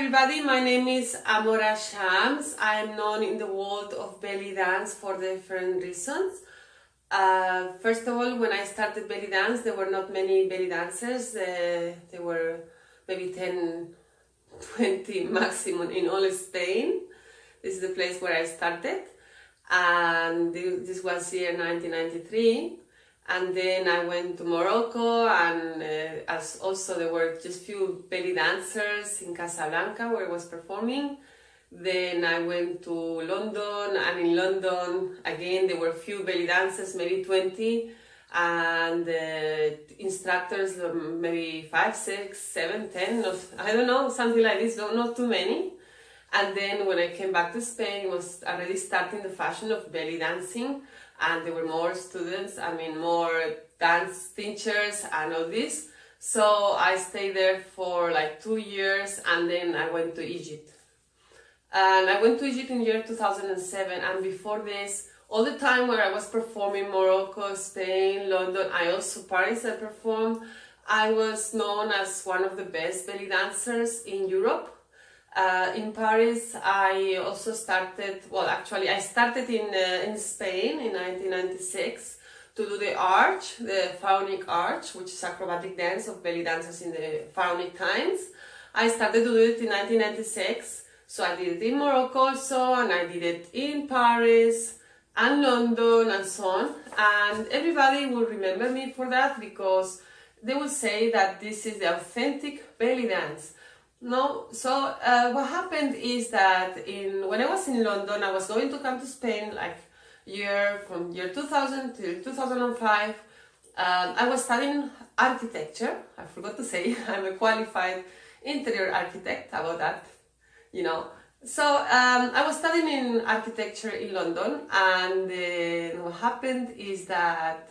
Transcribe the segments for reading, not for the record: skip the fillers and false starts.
everybody, my name is Amora Shams. I am known in the world of belly dance for different reasons. First of all, when I started belly dance, there were not many belly dancers. There were maybe 10, 20 maximum in all Spain. This is the place where I started, and this was year 1993. And then I went to Morocco, and as also there were just few belly dancers in Casablanca where I was performing. Then I went to London, and in London again there were few belly dancers, maybe 20, and instructors maybe 5, 6, 7, 10, I don't know, something like this, not too many. And then when I came back to Spain, it was already starting the fashion of belly dancing, and there were more students, more dance teachers and all this. So I stayed there for like 2 years, and then I went to Egypt. And I went to Egypt in year 2007, and before this, all the time where I was performing Morocco, Spain, London, also Paris I performed, I was known as one of the best belly dancers in Europe. In Paris, I also started, I started in Spain in 1996 to do the arch, the pharaonic arch, which is acrobatic dance of belly dancers in the pharaonic times. I started to do it in 1996, so I did it in Morocco also, and I did it in Paris and London and so on. And everybody will remember me for that, because they will say that this is the authentic belly dance. No, so what happened is that when I was in London, I was going to come to Spain from year 2000 till 2005. I was studying architecture. I forgot to say, I'm a qualified interior architect, about that, So I was studying in architecture in London, and what happened is that,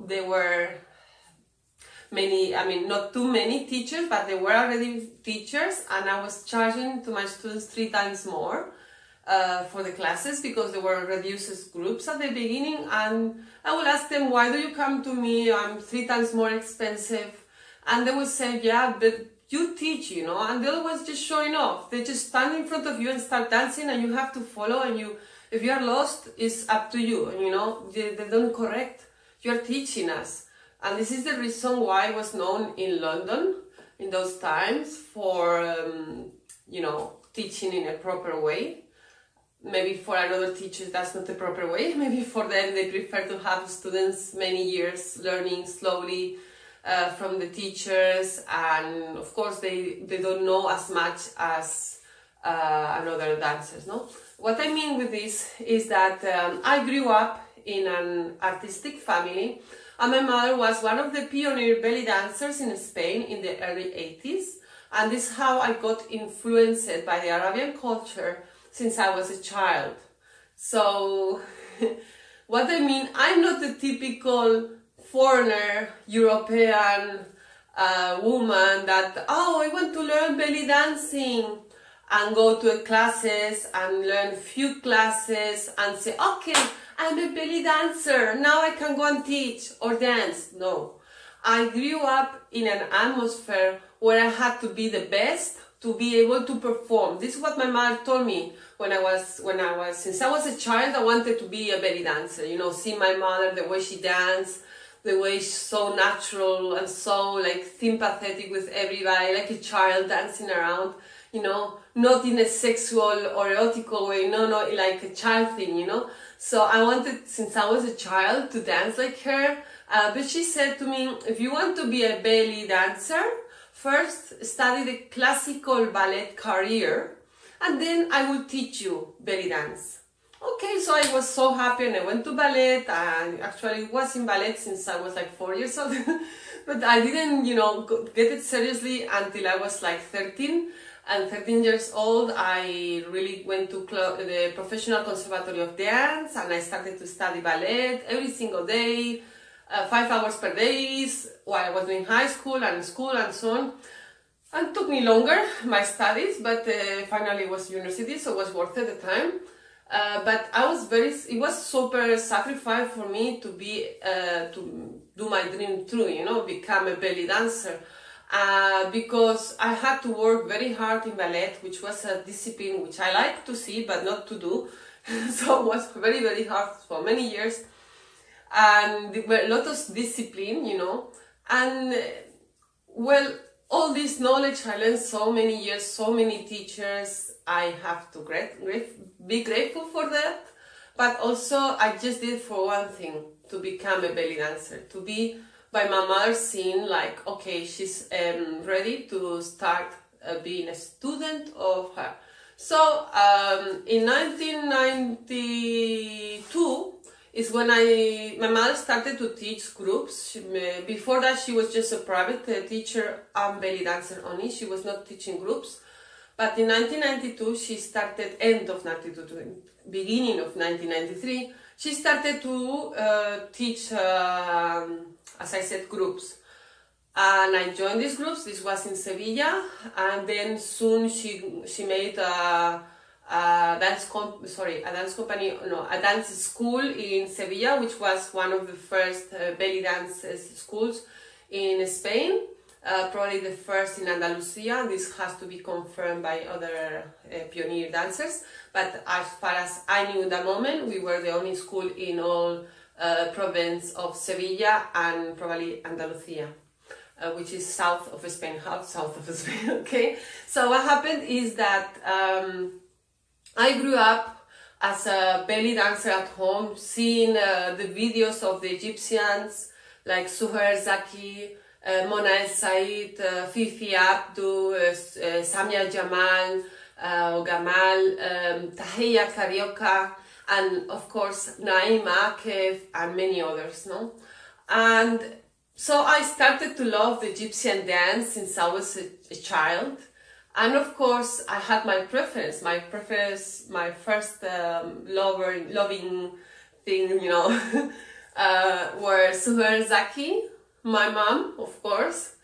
there were many, not too many teachers, but there were already teachers, and I was charging to my students 3 times more for the classes, because there were reduced groups at the beginning, and I would ask them, why do you come to me? I'm 3 times more expensive. And they would say, yeah, but you teach, and they're always just showing off. They just stand in front of you and start dancing, and you have to follow, and if you are lost, it's up to you, they don't correct. You're teaching us. And this is the reason why I was known in London in those times for, teaching in a proper way. Maybe for another teachers that's not the proper way. Maybe for them they prefer to have students many years learning slowly from the teachers, and of course they don't know as much as another dancers, no? What I mean with this is that I grew up in an artistic family. And my mother was one of the pioneer belly dancers in Spain in the early 80s. And this is how I got influenced by the Arabian culture since I was a child. So, what I mean, I'm not the typical foreigner, European woman that, I want to learn belly dancing, and go to classes and learn few classes and say, okay, I'm a belly dancer, now I can go and teach or dance. No, I grew up in an atmosphere where I had to be the best to be able to perform. This is what my mother told me since I was a child. I wanted to be a belly dancer. See my mother, the way she danced, the way she's so natural and so sympathetic with everybody, like a child dancing around. Not in a sexual or erotical way, no, like a child thing, So I wanted, since I was a child, to dance like her. But she said to me, if you want to be a belly dancer, first study the classical ballet career, and then I will teach you belly dance. Okay, so I was so happy, and I went to ballet, and actually was in ballet since I was 4 years old. But I didn't, get it seriously until I was 13. And 13 years old, I really went to the Professional Conservatory of Dance, and I started to study ballet every single day, 5 hours per day, while I was doing high school and so on. And it took me longer, my studies, but finally it was university, so it was worth it at the time. But it was super sacrifice for me to do my dream true, become a belly dancer. because I had to work very hard in ballet, which was a discipline which I like to see but not to do. So it was very, very hard for many years. And there were a lot of discipline, you know. And well, all this knowledge I learned so many years, so many teachers, I have to be grateful for that. But also I just did for one thing, to become a belly dancer, to be by my mother seen like, okay, she's ready to start being a student of her. So in 1992 is when my mother started to teach groups. Before that she was just a private teacher and belly dancer only. She was not teaching groups. But in 1992 she started, end of 1992, beginning of 1993, she started to teach, as I said, groups. And I joined these groups. This was in Sevilla, and then soon she made a dance school in Sevilla, which was one of the first belly dance schools in Spain. Probably the first in Andalusia. This has to be confirmed by other pioneer dancers, but as far as I knew in that moment, we were the only school in all province of Sevilla and probably Andalusia, which is south of Spain, half south of Spain, okay? So what happened is that I grew up as a belly dancer at home, seeing the videos of the Egyptians like Suher Zaki, Mona El Said, Fifi Abdu, Samia Jamal, Gamal, Tahia Carioca, and of course Naima Akef and many others, no? And so I started to love the Egyptian dance since I was a child. And of course I had my preference, my first loving thing, you know, were Suher Zaki, my mom, of course,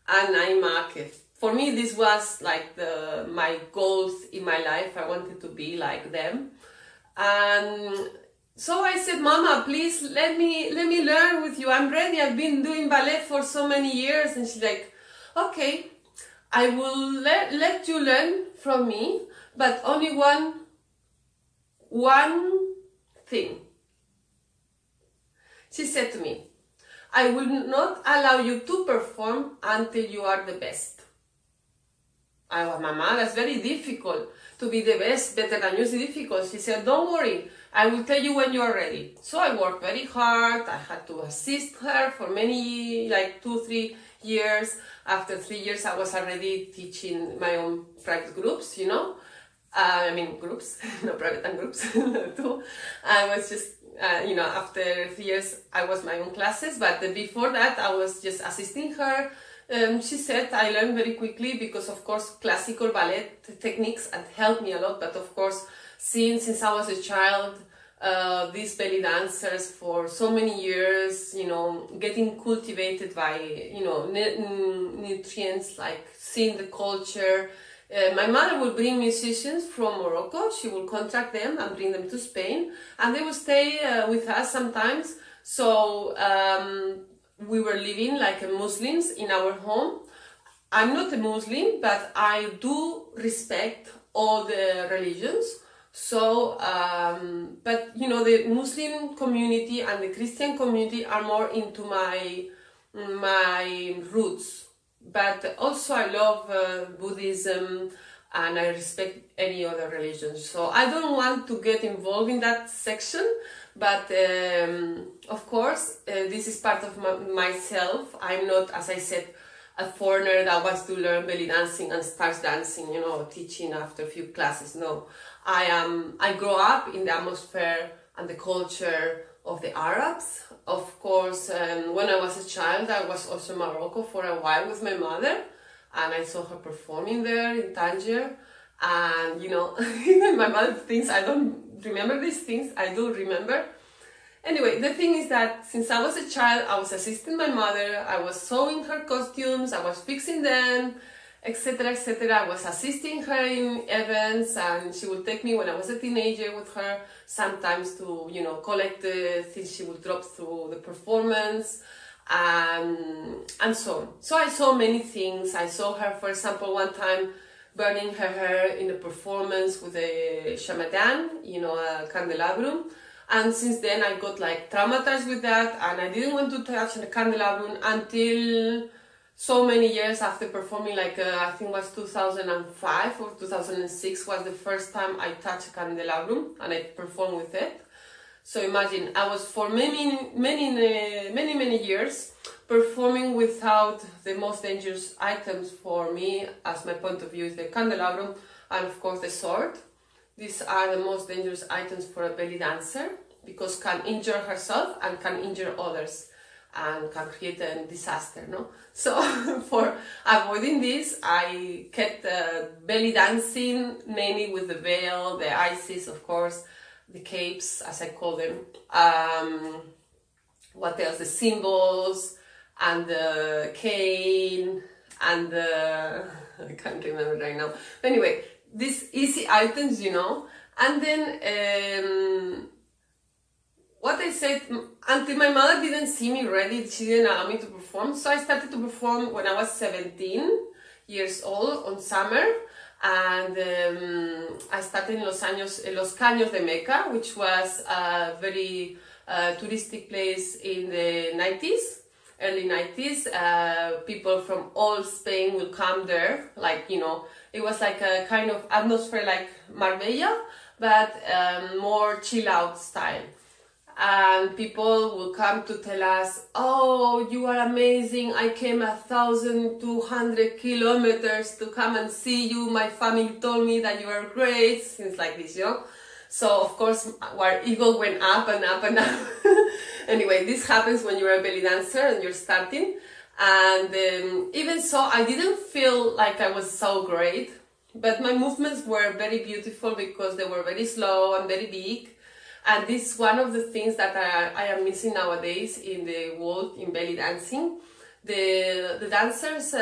and Naima Akef. For me, this was like my goals in my life. I wanted to be like them. And so I said, Mama, please let me learn with you. I'm ready. I've been doing ballet for so many years. And she's like, okay, I will let you learn from me, but only one thing. She said to me, I will not allow you to perform until you are the best. I was, Mama, that's very difficult. To be the best, better than you is difficult. She said, don't worry, I will tell you when you are ready. So I worked very hard. I had to assist her for many, like 2-3 years. After 3 years, I was already teaching my own private groups, you know. I mean, groups, not private and groups too. I was just, you know, after 3 years, I was my own classes, but before that, I was just assisting her. She said I learned very quickly because, of course, classical ballet techniques had helped me a lot, but of course, since I was a child, these belly dancers for so many years, you know, getting cultivated by, you know, nutrients, like seeing the culture. My mother would bring musicians from Morocco. She would contract them and bring them to Spain, and they would stay with us sometimes. So we were living like Muslims in our home. I'm not a Muslim, but I do respect all the religions. So, but you know, the Muslim community and the Christian community are more into my roots. But also I love Buddhism, and I respect any other religion. So I don't want to get involved in that section, but of course this is part of myself. I'm not, as I said, a foreigner that wants to learn belly dancing and starts dancing, you know, teaching after a few classes. No, I grow up in the atmosphere and the culture of the Arabs. Of course, when I was a child, I was also in Morocco for a while with my mother, and I saw her performing there in Tangier. And you know, even my mother thinks I don't remember these things. I do remember. Anyway, the thing is that since I was a child, I was assisting my mother. I was sewing her costumes, I was fixing them, etc., etc. I was assisting her in events, and she would take me when I was a teenager with her, sometimes to, you know, collect the things she would drop through the performance. and so on. So I saw many things. I saw her, for example, one time burning her hair in a performance with a shamadan, you know, a candelabrum. And since then I got like traumatized with that, and I didn't want to touch the candelabrum until so many years after performing, like I think it was 2005 or 2006 was the first time I touched a candelabrum and I performed with it. So imagine, I was for many years performing without the most dangerous items for me, as my point of view, is the candelabrum and of course the sword. These are the most dangerous items for a belly dancer, because can injure herself and can injure others and can create a disaster, no? So for avoiding this, I kept belly dancing mainly with the veil, the ices, of course, the capes, as I call them. What else? The symbols and the cane and the I can't remember right now. But anyway, these easy items, you know. And then what I said, until my mother didn't see me ready, she didn't allow me to perform. So I started to perform when I was 17 years old on summer. And I started in Los Caños de Meca, which was a very touristic place in the 90s, early 90s. People from all Spain will come there, like, you know, it was like a kind of atmosphere like Marbella, but more chill out style. And people will come to tell us, oh, you are amazing, I came 1,200 kilometers to come and see you, my family told me that you are great, things like this, you know. So of course our ego went up and up and up. Anyway, this happens when you're a belly dancer and you're starting. And even so, I didn't feel like I was so great, but my movements were very beautiful because they were very slow and very big. And this is one of the things that I am missing nowadays in the world in belly dancing. The dancers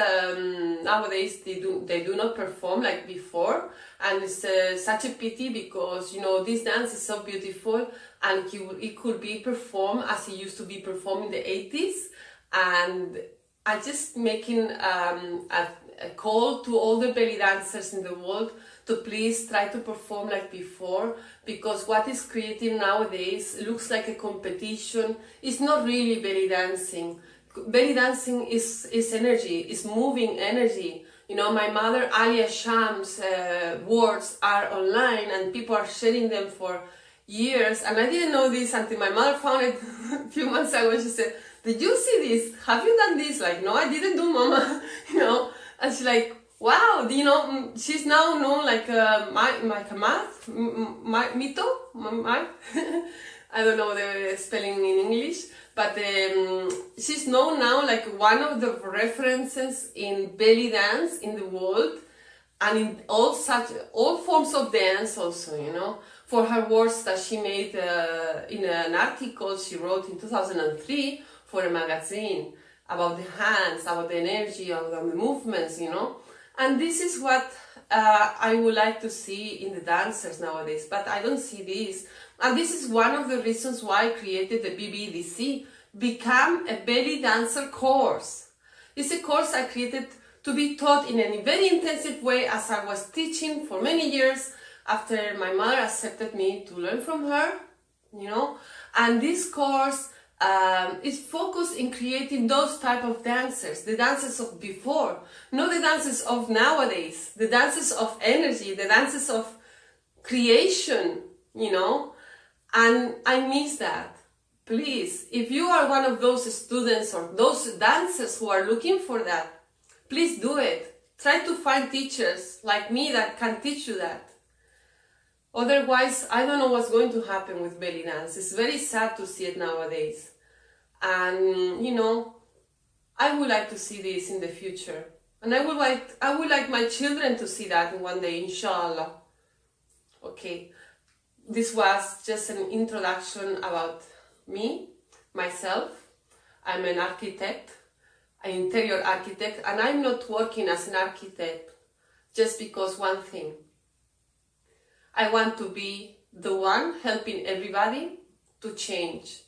nowadays, they do not perform like before, and it's such a pity, because, you know, this dance is so beautiful and it could be performed as it used to be performed in the 80s. And I just making a call to all the belly dancers in the world to please try to perform like before, because what is creating nowadays looks like a competition. It's not really belly dancing. Belly dancing is energy, is moving energy. You know, my mother Amora Shams words are online and people are sharing them for years, and I didn't know this until my mother found it a few months ago. She said, did you see this? Have you done this? Like, no, I didn't do, mama. You know, and she's like, wow, you know, she's now known like mito, I don't know the spelling in English, but she's known now like one of the references in belly dance in the world, and in all forms of dance also, you know, for her words that she made in an article she wrote in 2003 for a magazine about the hands, about the energy, about the movements, you know. And this is what I would like to see in the dancers nowadays, but I don't see this. And this is one of the reasons why I created the BBDC Become a Belly Dancer course. It's a course I created to be taught in a very intensive way, as I was teaching for many years after my mother accepted me to learn from her, you know. And this course is focused in creating those type of dancers, the dancers of before, not the dancers of nowadays, the dancers of energy, the dancers of creation, you know. And I miss that. Please, if you are one of those students or those dancers who are looking for that, please do it. Try to find teachers like me that can teach you that. Otherwise, I don't know what's going to happen with belly dance. It's very sad to see it nowadays. And, you know, I would like to see this in the future. And I would like my children to see that one day, inshallah. Okay, this was just an introduction about me, myself. I'm an architect, an interior architect, and I'm not working as an architect just because one thing. I want to be the one helping everybody to change,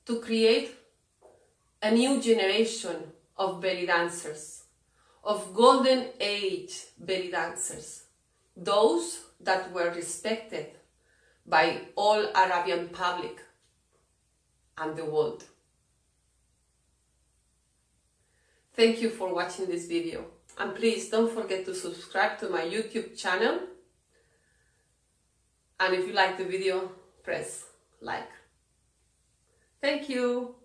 to create a new generation of belly dancers, of Golden Age BellyDancers, those that were respected by all Arabian public and the world. Thank you for watching this video, and please don't forget to subscribe to my YouTube channel, and if you like the video, press like. Thank you.